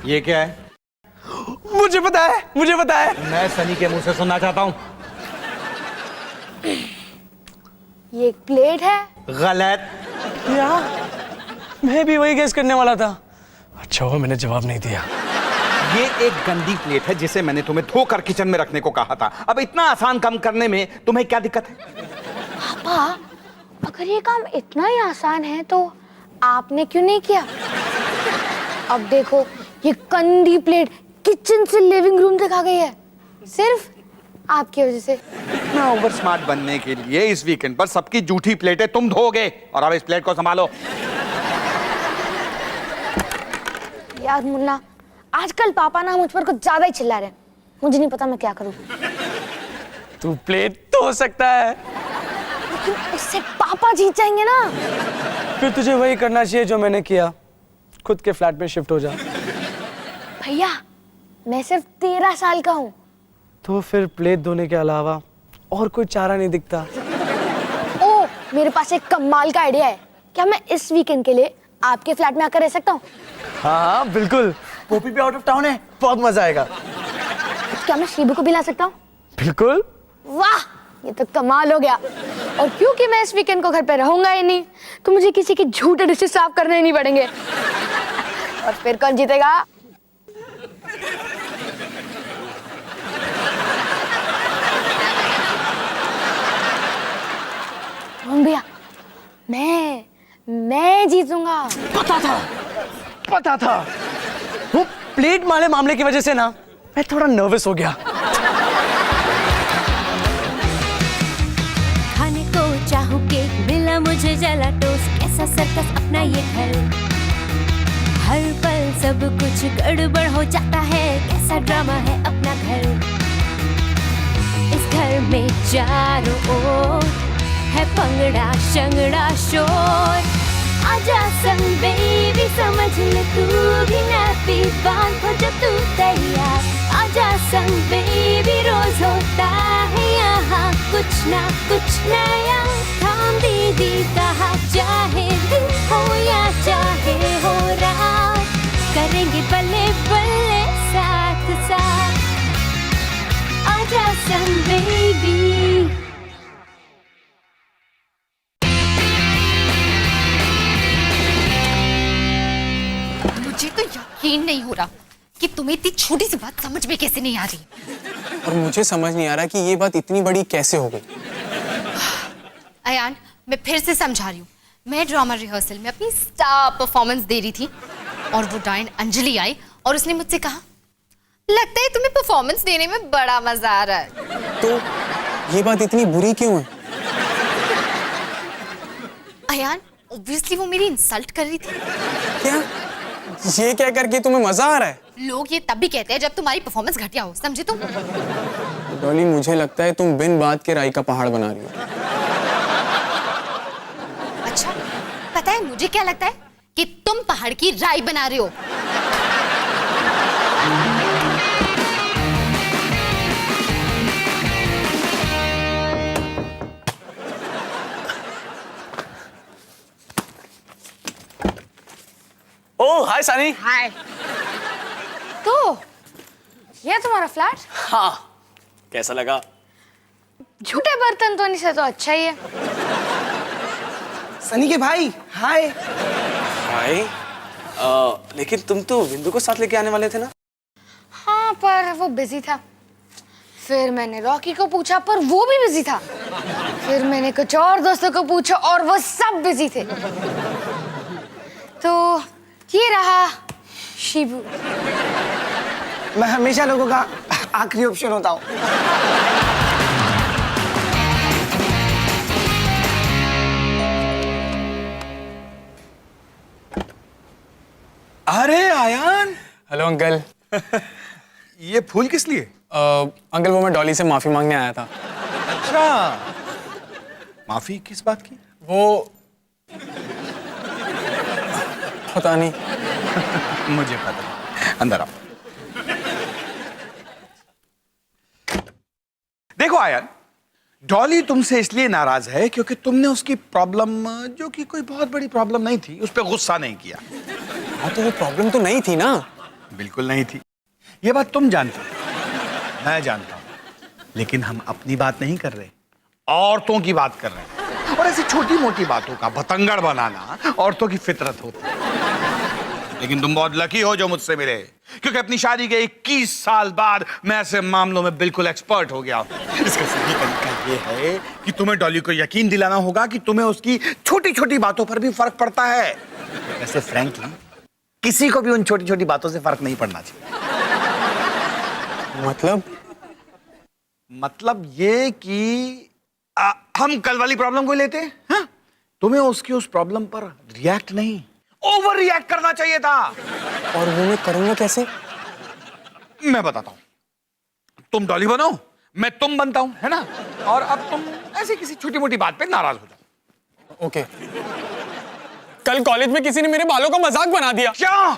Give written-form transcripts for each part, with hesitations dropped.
ये क्या है? मुझे पता है, मुझे पता है। मैं सनी के मुंह से सुनना चाहता हूँ। ये एक प्लेट है। गलत। क्या? मैं भी वही गेस करने वाला था। अच्छा हुआ मैंने जवाब नहीं दिया। ये एक गंदी प्लेट है जिसे मैंने तुम्हें धोकर किचन में रखने को कहा था। अब इतना आसान काम करने में तुम्हें क्या दिक्कत है? पापा, अगर ये काम इतना ही आसान है तो आपने क्यों नहीं किया? अब देखो, ये गंदी प्लेट किचन से लिविंग रूम तक आ गई है, सिर्फ आपकी वजह से। इतना ओवर स्मार्ट बनने के लिए इस वीकेंड पर सबकी जूठी प्लेटें तुम धोगे, और अब इस प्लेट को संभालो। यार मुन्ना, आजकल पापा ना मुझ पर कुछ ज्यादा ही चिल्ला रहे हैं। मुझे नहीं पता मैं क्या करूं। तू प्लेट तो हो सकता है, लेकिन इससे पापा जीत जाएंगे ना। फिर तुझे वही करना चाहिए जो मैंने किया, खुद के फ्लैट में शिफ्ट हो जा। भैया, मैं सिर्फ 13 साल का हूँ। तो फिर प्लेट धोने के अलावा और कोई चारा नहीं दिखता। ओ, मेरे पास एक कमाल का आइडिया है। क्या मैं इस वीकेंड के लिए आपके फ्लैट में आकर रह सकता हूँ? हाँ बिल्कुल, पोपी भी आउट ऑफ टाउन है, बहुत मजा आएगा। क्या मैं शिबू को भी ला सकता हूँ? बिल्कुल। वाह, ये तो कमाल हो गया। और क्योंकि मैं इस वीकेंड को घर पे रहूंगा ही नहीं, तो मुझे किसी के झूठे डिशेस साफ करने ही नहीं पड़ेंगे। और फिर कौन जीतेगा? भैया, मैं जीतूंगा। पता था। वो प्लेट वाले मामले की वजह से ना मैं थोड़ा नर्वस हो गया। खाने को चाहूं केक, मिला मुझे जला टोस्ट, कैसा सर्कस अपना ये घर। हर पल सब कुछ गड़बड़ हो जाता है, कैसा ड्रामा है अपना घर। इस घर में चारों ओर है पंगड़ा शंगड़ा शोर। आजा संग बेबी, समझ ले तू भी नैपी बांध हो जब तू तैयार। आजा संग बेबी, रोज होता है यहाँ कुछ ना कुछ नया। थाम दीदी कहा, चाहे दिन हो या चाहे हो रात, करेंगे बल्ले बल्ले साथ साथ। आजा संग बेबी। मुझे तो यकीन नहीं हो रहा कि तुम्हें इतनी छोटी सी बात समझ में कैसे नहीं आ रही। और मुझे समझ नहीं आ रहा कि ये बात इतनी बड़ी कैसे हो गई। अयान, मैं फिर से समझा रही हूँ। मैं ड्रामा रिहर्सल में अपनी स्टार परफॉर्मेंस दे रही थी और वो डायन अंजलि आई और उसने मुझसे कहा, लगता है तुम्हें परफॉर्मेंस देने में बड़ा मजा आ रहा है। तो ये बात इतनी बुरी क्यों है? अयान, ऑब्वियसली वो मेरी इंसल्ट कर रही थी। क्या ये क्या करके तुम्हें मजा आ रहा है? लोग ये तब भी कहते हैं जब तुम्हारी परफॉर्मेंस घटिया हो, समझे तुम? डॉली, मुझे लगता है तुम बिन बात के राई का पहाड़ बना रही हो। अच्छा, पता है मुझे क्या लगता है? कि तुम पहाड़ की राई बना रहे हो। ओह हाय सनी। हाय। तो ये तुम्हारा फ्लैट? हाँ, कैसा लगा? झूठे बर्तन धोने से तो अच्छा ही है। सनी के भाई, हाय। भाई, लेकिन तुम तो बिंदु को साथ लेके आने वाले थे ना? हाँ, पर वो बिजी था। फिर मैंने रॉकी को पूछा, पर वो भी बिजी था। फिर मैंने कुछ और दोस्तों को पूछा और वो सब बिजी थे। तो ये रहा शिबू। मैं हमेशा लोगों का आखिरी ऑप्शन होता हूँ। अरे आयान, हेलो अंकल। ये फूल किस लिए? अंकल, वो मैं डॉली से माफी मांगने आया था। अच्छा, माफी किस बात की? वो पता नहीं। मुझे पता नहीं। अंदर आओ। देखो आयान, डॉली तुमसे इसलिए नाराज है क्योंकि तुमने उसकी प्रॉब्लम, जो कि कोई बहुत बड़ी प्रॉब्लम नहीं थी, उस पर गुस्सा नहीं किया। हाँ, तो वो प्रॉब्लम तो नहीं थी ना। बिल्कुल नहीं थी। ये बात तुम जानते हो, मैं जानता हूं, लेकिन हम अपनी बात नहीं कर रहे, औरतों की बात कर रहे हैं। और ऐसी छोटी मोटी बातों का बतंगड़ बनाना औरतों की फितरत होती है। लेकिन तुम बहुत लकी हो जो मुझसे मिले, क्योंकि अपनी शादी के 21 साल बाद मैं ऐसे मामलों में बिल्कुल एक्सपर्ट हो गया हूं। इसका सही तरीका ये है कि तुम्हें डॉली को यकीन दिलाना होगा कि तुम्हें उसकी छोटी छोटी बातों पर भी फर्क पड़ता है। वैसे फ्रैंकली किसी को भी उन छोटी छोटी बातों से फर्क नहीं पड़ना चाहिए। मतलब ये कि हम कल वाली प्रॉब्लम को लेते हैं, हाँ? तुम्हें उसकी उस प्रॉब्लम पर रिएक्ट नहीं, ओवर रिएक्ट करना चाहिए था। और वो मैं करूंगा कैसे? मैं बताता हूं। तुम डॉली बनो, मैं तुम बनता हूं, है ना? और अब तुम ऐसे किसी छोटी मोटी बात पे नाराज हो जाओ। ओके। कल कॉलेज में किसी ने मेरे बालों का मजाक बना दिया। क्या?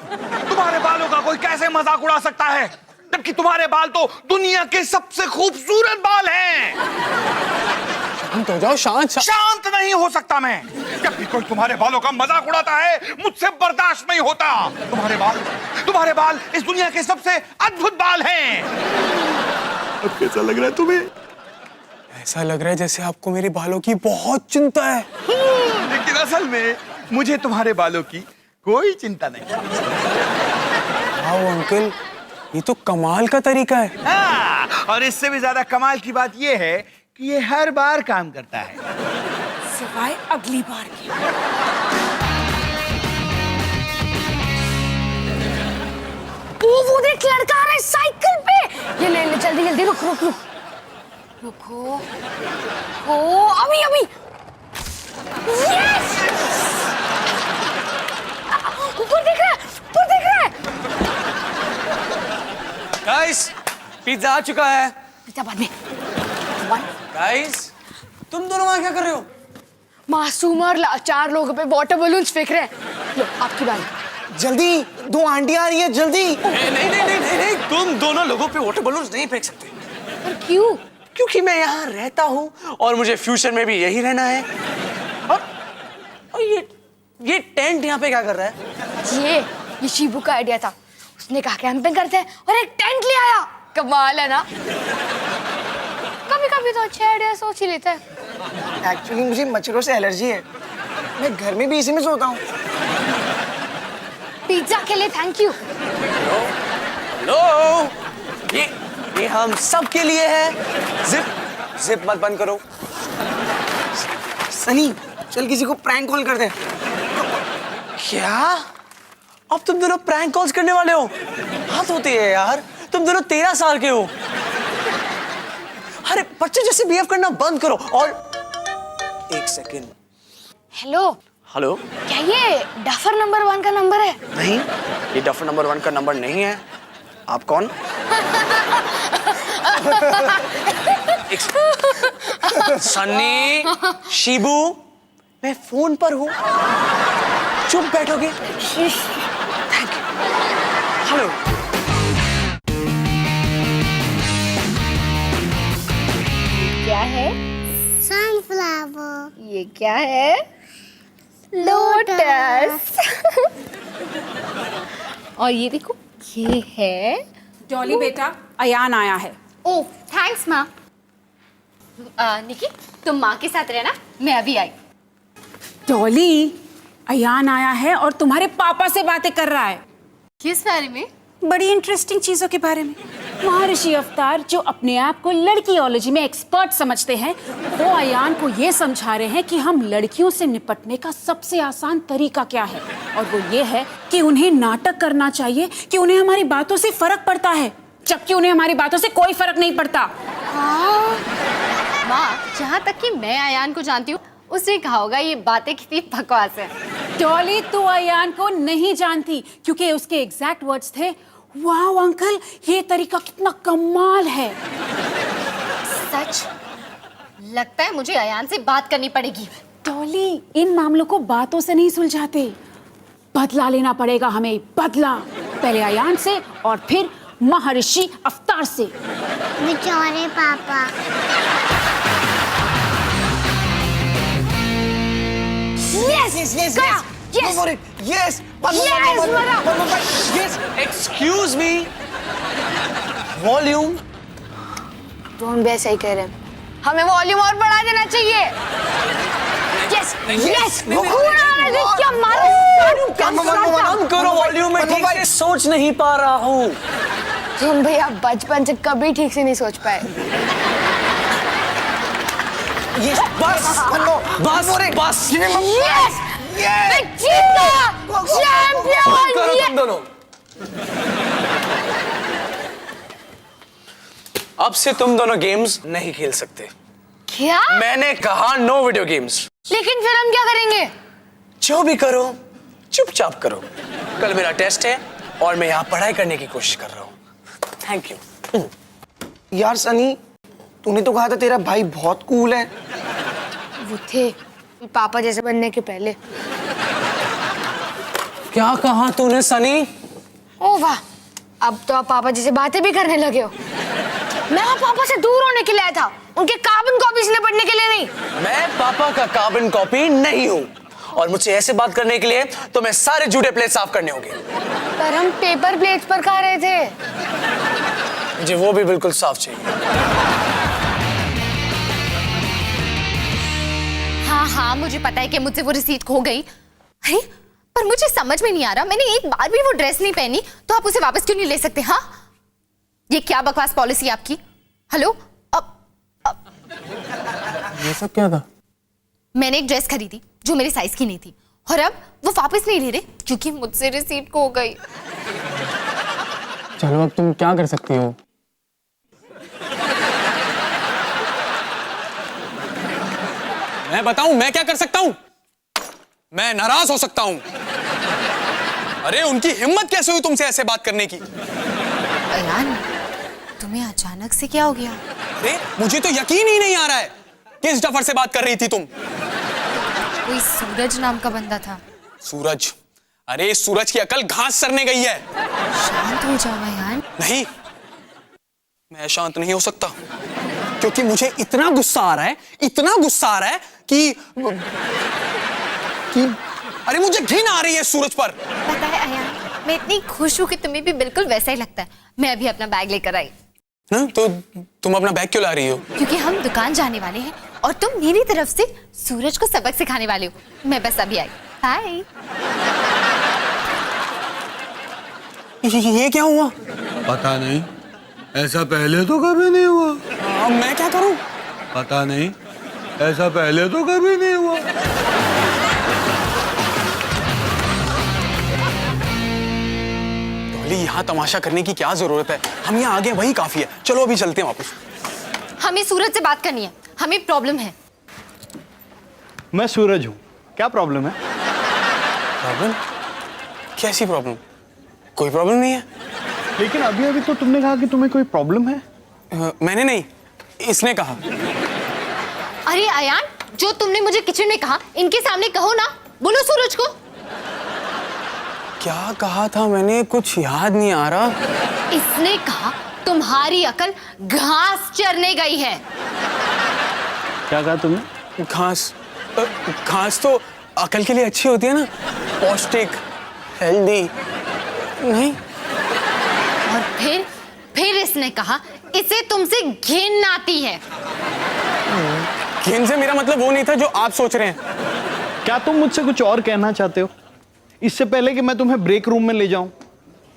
तुम्हारे बालों का कोई कैसे मजाक उड़ा सकता है, जबकि तुम्हारे बाल तो दुनिया के सबसे खूबसूरत बाल हैं। शांत हो जाओ, शांत नहीं हो सकता मैं। जब भी कोई तुम्हारे बालों का मजाक उड़ाता है, मुझसे बर्दाश्त नहीं होता। तुम्हारे बाल इस दुनिया के सबसे अद्भुत बाल हैं। अब कैसा लग रहा है तुम्हें? ऐसा लग रहा है जैसे आपको मेरे बालों की बहुत चिंता है। लेकिन असल में मुझे तुम्हारे बालों की कोई चिंता नहीं। वाह अंकल, ये तो कमाल का तरीका है। हाँ, और इससे भी ज्यादा कमाल की बात यह है कि ये हर बार काम करता है, सिवाय अगली बार की। वो देख, लड़का आ रहा है साइकिल पे। ये ले ले, जल्दी जल्दी, रुक रुक रुक रुको। ओ अभी अभी, यस! ऊपर देख रहा है, ऊपर देख रहा है। गाइस, पिज्जा आ चुका है। पिज्जा बाद में। गाइस, तुम दोनों वहां क्या कर रहे हो? मासूम और लाचार लोगों पे वाटर बलून्स फेंक रहे हैं। लो, आपकी बारी। जल्दी, 2 आंटी आ रही है, जल्दी। नहीं, तुम दोनों लोगों पे वाटर बलून्स नहीं फेंक सकते। पर क्यों? क्योंकि मैं यहाँ रहता हूँ और मुझे फ्यूचर में भी यही रहना है। और ये टेंट यहाँ पे क्या कर रहा है? ये शिबू का आइडिया था। उसने कहा कैंपिंग करते हैं और एक टेंट ले आया। कमाल है ना? कभी कभी तो अच्छे आइडिया सोच ही लेते हैं। एक्चुअली मुझे मच्छरों से एलर्जी है, मैं घर में भी इसी में सोता हूँ। पिज्जा के लिए थैंक यू। लो, ये हम सब के लिए है। जिप मत बंद करो। सनी, चल किसी को प्रैंक कॉल कर दे। क्या? अब तुम दोनों प्रैंक कॉल्स करने वाले हो? बात होती है यार, तुम दोनों 13 साल के हो। अरे बच्चे जैसे बिहेव करना बंद करो। और एक सेकेंड। हेलो, क्या ये डफर नंबर 1 का नंबर है? नहीं, ये डफर नंबर 1 का नंबर नहीं है। आप कौन? सन्नी, शिबू, मैं फोन पर हूँ। चुप बैठोगे? Thank you. हेलो। क्या है? सनफ्लावर। ये क्या है? लोटस। और ये देखो, ये है डॉली बेटा, अयान आया है। ओह थैंक्स माँ। निकी, तुम माँ के साथ रहना, मैं अभी आई। डॉली, अयान आया है और तुम्हारे पापा से बातें कर रहा है। किस बारे में? बड़ी इंटरेस्टिंग चीजों के बारे में। महर्षि अवतार, जो अपने आप को लड़कीओलॉजी में एक्सपर्ट समझते हैं, वो अयान को ये समझा रहे हैं कि हम लड़कियों से निपटने का सबसे आसान तरीका क्या है। और वो ये है कि उन्हें नाटक करना चाहिए कि उन्हें हमारी बातों से फर्क पड़ता है, जबकि उन्हें हमारी बातों से कोई फर्क नहीं पड़ता। हाँ माँ, जहाँ तक कि मैं अयान को जानती हूँ, उसने कहा होगा ये बातें कितनी बकवास है। डॉली, तू अयान को नहीं जानती, क्योंकि उसके एग्जैक्ट वर्ड्स थे, वाह अंकल, ये तरीका कितना कमाल है। सच? लगता है मुझे अयान से बात करनी पड़ेगी। डॉली, इन मामलों को बातों से नहीं सुलझाते, बदला लेना पड़ेगा हमें, बदला। पहले अयान से और फिर महर्षि अवतार से। बेचारे पापा। यस, गया। Yes. Go for it. Yes. Yes, brother. Yes. Excuse me. Volume. Rohan भैया सही कह रहे हैं, हमें वॉल्यूम और बढ़ा देना चाहिए। यस यस, खून आ रहा है, क्या मारा, कम करो वॉल्यूम में, ठीक से सोच नहीं पा रहा हूँ। तुम भैया बचपन से कभी ठीक से नहीं सोच पाए। Yes, बस बस यस, मैं जीत गया, चैंपियन। करो तुम दोनों। अब से तुम दोनों गेम्स नहीं खेल सकते। क्या? मैंने कहा नो वीडियो गेम्स। लेकिन फिर हम क्या करेंगे? जो भी करो चुपचाप करो। कल मेरा टेस्ट है और मैं यहाँ पढ़ाई करने की कोशिश कर रहा हूँ। Thank you. यार सनी, तूने तो कहा था तेरा भाई बहुत कूल है। वो थे पापा जैसे बनने के पहले। क्या कहा तूने सनी? ओ वाह, अब तो आप पापा जैसे बातें भी करने लगे हो। मैं वहाँ पापा से दूर होने के लिए आया था, उनके कार्बन कॉपी से निपटने के लिए नहीं। मैं पापा का कार्बन कॉपी नहीं हूँ, और मुझसे ऐसे बात करने के लिए तो मैं सारे जूठे प्लेट साफ करने होंगे। पर हम पेपर प्लेट्स पर खा रहे थे। मुझे वो भी बिल्कुल साफ चाहिए। हाँ हाँ, मुझे पता है कि मुझसे वो रिसीट खो गई। अरे पर मुझे समझ में नहीं आ रहा, मैंने एक बार भी वो ड्रेस नहीं पहनी तो आप उसे वापस क्यों नहीं ले सकते? हाँ, ये क्या बकवास पॉलिसी आपकी? हेलो, अब ये सब क्या था? मैंने एक ड्रेस खरीदी जो मेरे साइज की नहीं थी, और अब वो वापस नहीं ले रहे क्योंकि मुझसे रिसीट खो गई। चलो अब तुम क्या कर सकती हो? मैं बताऊं मैं क्या कर सकता हूं? मैं नाराज हो सकता हूं। अरे उनकी हिम्मत कैसे हुई तुमसे ऐसे बात करने की? अयान, तुम्हें अचानक से क्या हो गया? अरे मुझे तो यकीन ही नहीं आ रहा है, किस डफर से बात कर रही थी तुम? कोई सूरज नाम का बंदा था। सूरज? अरे सूरज की अकल घास सरने गई है। शांत हो जाओ अयान। नहीं, मैं शांत नहीं हो सकता, क्योंकि मुझे इतना गुस्सा आ रहा है, इतना गुस्सा आ रहा है कि अरे मुझे घिन आ रही है सूरज पर। पता है अयान, मैं इतनी खुश हूँ कि तुम्हें भी बिल्कुल वैसा ही लगता है। मैं अभी अपना बैग लेकर आई। ना तो तुम अपना बैग क्यों ला रही हो? क्योंकि हम दुकान जाने वाले हैं और तुम मेरी तरफ से सूरज को सबक सिखाने वाले हो। मैं बस अभी आई। बाय। ये क्या हुआ? पता नहीं, ऐसा पहले तो कभी नहीं हुआ। अब मैं क्या करूं? पता नहीं, ऐसा पहले तो कभी नहीं हुआ। डॉली, यहाँ तमाशा करने की क्या जरूरत है? हम यहाँ आगे वही काफी है। चलो अभी चलते हैं वापस। हमें सूरज से बात करनी है, हमें प्रॉब्लम है। मैं सूरज हूँ, क्या प्रॉब्लम है? प्रॉब्लम? कैसी प्रॉब्लम? कोई प्रॉब्लम नहीं है। लेकिन अभी अभी तो तुमने कहा कि तुम्हें कोई प्रॉब्लम है। मैंने नहीं, इसने कहा। अरे अयान, जो तुमने मुझे किचन में कहा इनके सामने कहो ना। बोलो सूरज को। क्या कहा था मैंने? कुछ याद नहीं आ रहा। इसने कहा तुम्हारी अकल घास चरने गई है। क्या कहा तुमने? घास? घास तो अकल के लिए अच्छी होती है ना, पौष्टिक, हेल्दी। नहीं। और फिर इसने कहा इसे तुमसे घिन आती है। घिन से मेरा मतलब वो नहीं था जो आप सोच रहे हैं। क्या तुम मुझसे कुछ और कहना चाहते हो? इससे पहले कि मैं तुम्हें ब्रेक रूम में ले जाऊं,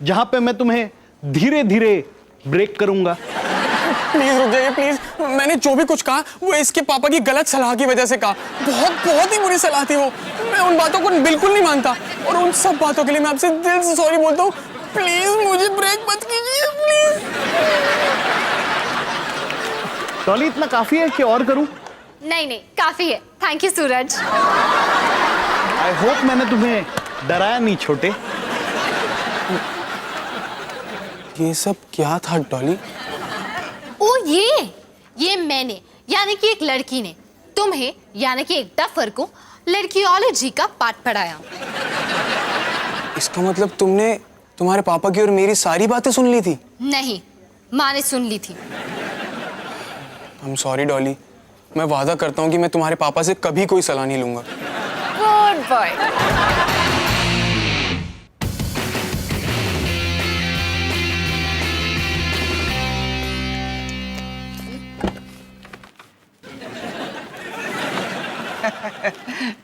जहां पे मैं तुम्हें धीरे धीरे ब्रेक करूंगा। प्लीज रुक जाइए प्लीज। मैंने जो भी कुछ कहा वो इसके पापा की गलत सलाह की वजह से कहा। बहुत ही बुरी सलाह थी वो। मैं उन बातों को बिल्कुल नहीं मानता, और उन सब बातों के लिए मैं आपसे दिल से सॉरी बोलता हूँ। प्लीज मुझे ब्रेक मत कीजिए प्लीज। डॉली, इतना काफी है कि और करूं? नहीं, काफी है। Thank you Suraj. I hope मैंने तुम्हें डराया नहीं छोटे। ये सब क्या था डॉली? ओ ये मैंने यानी कि एक लड़की ने तुम्हें यानी कि एक डफर को लड़कियोलॉजी का पाठ पढ़ाया। इसका मतलब तुमने तुम्हारे पापा की और मेरी सारी बातें सुन ली थी? नहीं, माँ ने सुन ली थी। I'm sorry डॉली, मैं वादा करता हूँ कि मैं तुम्हारे पापा से कभी कोई सलाह नहीं लूंगा। Good boy.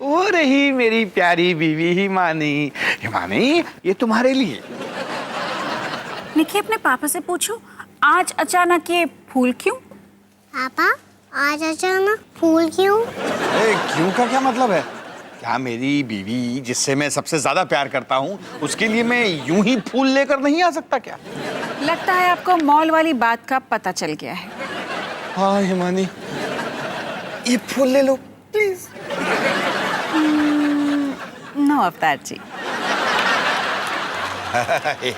वो रही मेरी प्यारी बीवी हिमानी। हिमानी, ये तुम्हारे लिए। निकी, अपने पापा से पूछो आज अचानक ये फूल क्यों? पापा आज अचानक फूल क्यों? क्यों का क्या मतलब है? क्या मेरी बीवी जिससे मैं सबसे ज्यादा प्यार करता हूँ उसके लिए मैं यूं ही फूल लेकर नहीं आ सकता क्या? लगता है आपको मॉल वाली बात का पता चल गया है। हाँ हिमानी, ये फूल ले लो प्लीज। नो अवतार जी।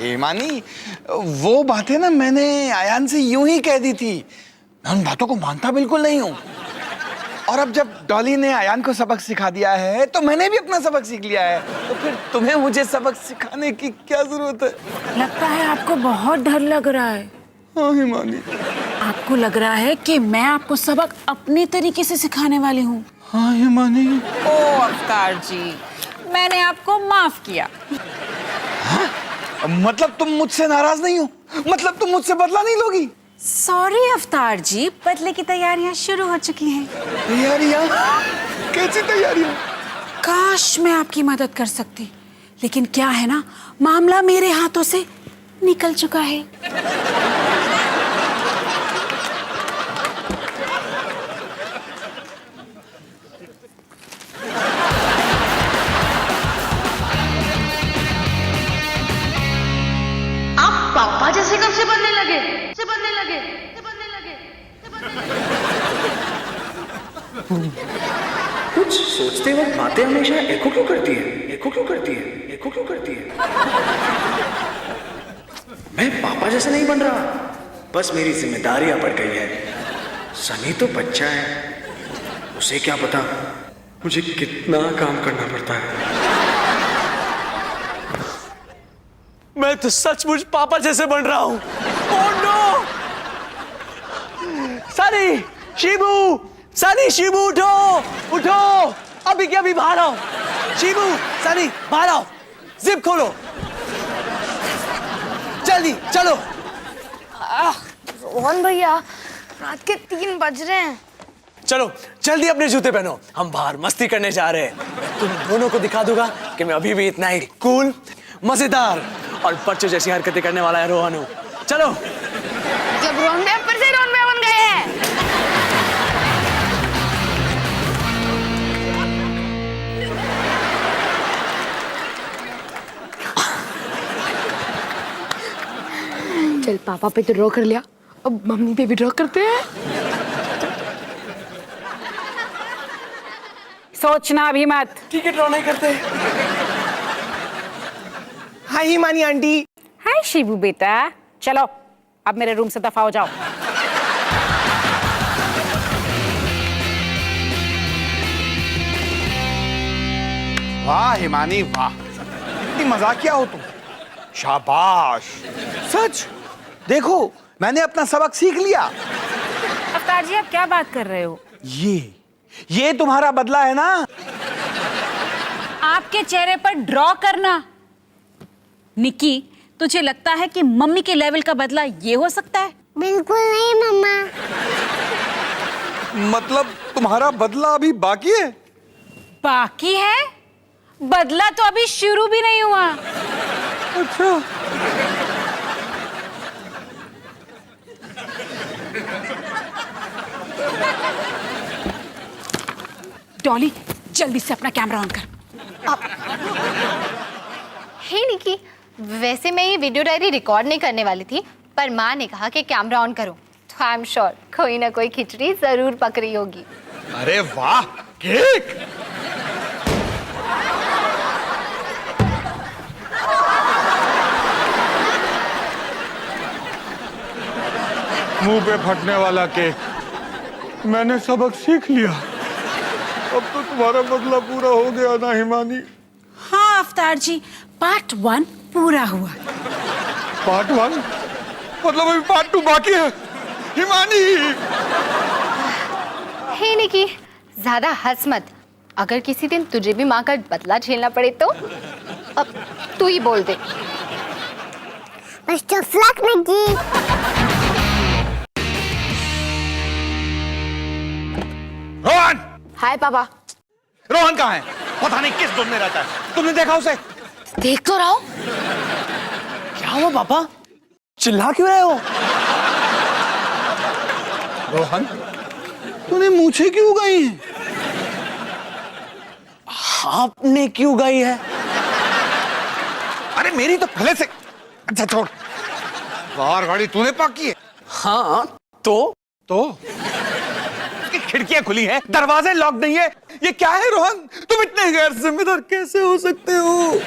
हिमानी, वो बातें ना मैंने आयान से यूं ही कह दी थी। मैं उन बातों को मानता बिल्कुल नहीं हूँ। और अब जब डॉली ने आयान को सबक सिखा दिया है तो मैंने भी अपना सबक सीख लिया है, तो फिर तुम्हें मुझे सबक सिखाने की क्या जरूरत है? लगता है आपको बहुत डर लग रहा है। हाँ हिमानी। आपको लग रहा है कि मैं आपको सबक अपने तरीके से सिखाने वाली हूँ। हाँ हिमानी। ओ अवतार जी, मैंने आपको माफ किया। मतलब तुम मुझसे नाराज नहीं हो? मतलब तुम मुझसे बदला नहीं लोगी? सॉरी अवतार जी, बदले की तैयारियां शुरू हो चुकी हैं। तैयारियां? कैसी तैयारियां? काश मैं आपकी मदद कर सकती, लेकिन क्या है ना, मामला मेरे हाथों से निकल चुका है। आप पापा जैसे कब से बनने लगे? कुछ सोचते वक्त बातें हमेशा एको क्यों करती है? मैं पापा जैसा नहीं बन रहा, बस मेरी जिम्मेदारियां बढ़ गई है। सनी तो बच्चा है, उसे क्या पता मुझे कितना काम करना पड़ता है। मैं तो सचमुच पापा जैसे बन रहा हूँ। Oh no! सनी, शिबू उठो! अभी क्या, अभी बाहर आओ। शिबू, सनी, बाहर आओ। जिप खोलो, जल्दी चलो। रोहन भैया, रात के 3 बज रहे हैं। चलो जल्दी अपने जूते पहनो, हम बाहर मस्ती करने जा रहे हैं। तुम दोनों को दिखा दूंगा कि मैं अभी भी इतना ही कूल, मजेदार और बच्चों जैसी हरकतें करने वाला है रोहन हूँ। चलो। जब रोहन भैया फिर से रोहन भैया बन गए हैं। चल, पापा पे तो ड्रॉ कर लिया, अब मम्मी पे भी ड्रॉ करते हैं। सोचना अभी मत। ठीक है, ड्रॉ नहीं करते। हाय हिमानी आंटी। हाय शिबू बेटा, चलो अब मेरे रूम से दफा हो जाओ। वाह हिमानी वाह, इतनी मजाकिया हो तुम। शाबाश। सच देखो, मैंने अपना सबक सीख लिया। अवतार जी, आप क्या बात कर रहे हो? ये तुम्हारा बदला है ना? आपके चेहरे पर ड्रॉ करना। निकी, तुझे लगता है कि मम्मी के लेवल का बदला ये हो सकता है? बिल्कुल नहीं मम्मा। मतलब तुम्हारा बदला अभी बाकी है? बाकी है? बदला तो अभी शुरू भी नहीं हुआ। अच्छा। डॉली, जल्दी से अपना कैमरा ऑन कर। हे निकी, वैसे मैं ये वीडियो डायरी रिकॉर्ड नहीं करने वाली थी, पर माँ ने कहा कि कैमरा ऑन करो, तो आई एम श्योर कोई ना कोई खिचड़ी जरूर पक रही होगी। अरे वाह, केक! मुंह पे फटने वाला केक। मैंने सबक सीख लिया। अब तो तुम्हारा बदला पूरा हो गया ना हिमानी? हाँ अवतार जी, पार्ट 1 पूरा हुआ। पार्ट 1? मतलब अभी पार्ट 2 बाकी है? हिमानी! हे निकी, ज्यादा हंस मत, अगर किसी दिन तुझे भी माँ का बदला झेलना पड़े तो अब तू ही बोल दे। Best of luck, Nikki. Rohan! हाय पापा। रोहन कहाँ है? पता नहीं किस धुन में रहता है। तुमने देखा उसे? देख तो रहा हूँ। क्या हुआ पापा? चिल्ला क्यों रहे हो? रोहन, तूने मूछें क्यों उगाई हैं? आपने क्यों उगाई है? अरे मेरी तो पहले से। अच्छा छोड़। कार गाड़ी तूने पार्क की है? हाँ तो इसकी खिड़कियां खुली हैं, दरवाजे लॉक नहीं है। ये क्या है रोहन? तुम इतने गैर जिम्मेदार कैसे हो सकते हो?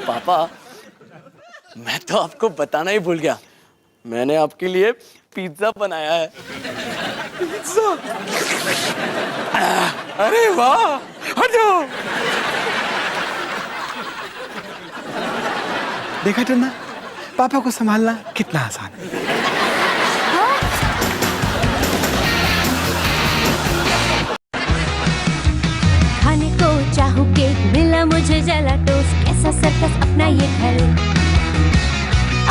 पापा, मैं तो आपको बताना ही भूल गया। मैंने आपके लिए पिज्जा बनाया है। पिज्जा? अरे वाह! हटो। देखा टन्ना, पापा को संभालना कितना आसान है। खाने को चाहूं केक, मिला मुझे जला टोस्ट, कैसा सर्कस अपना ये घर।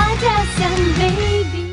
आजा सन बेबी।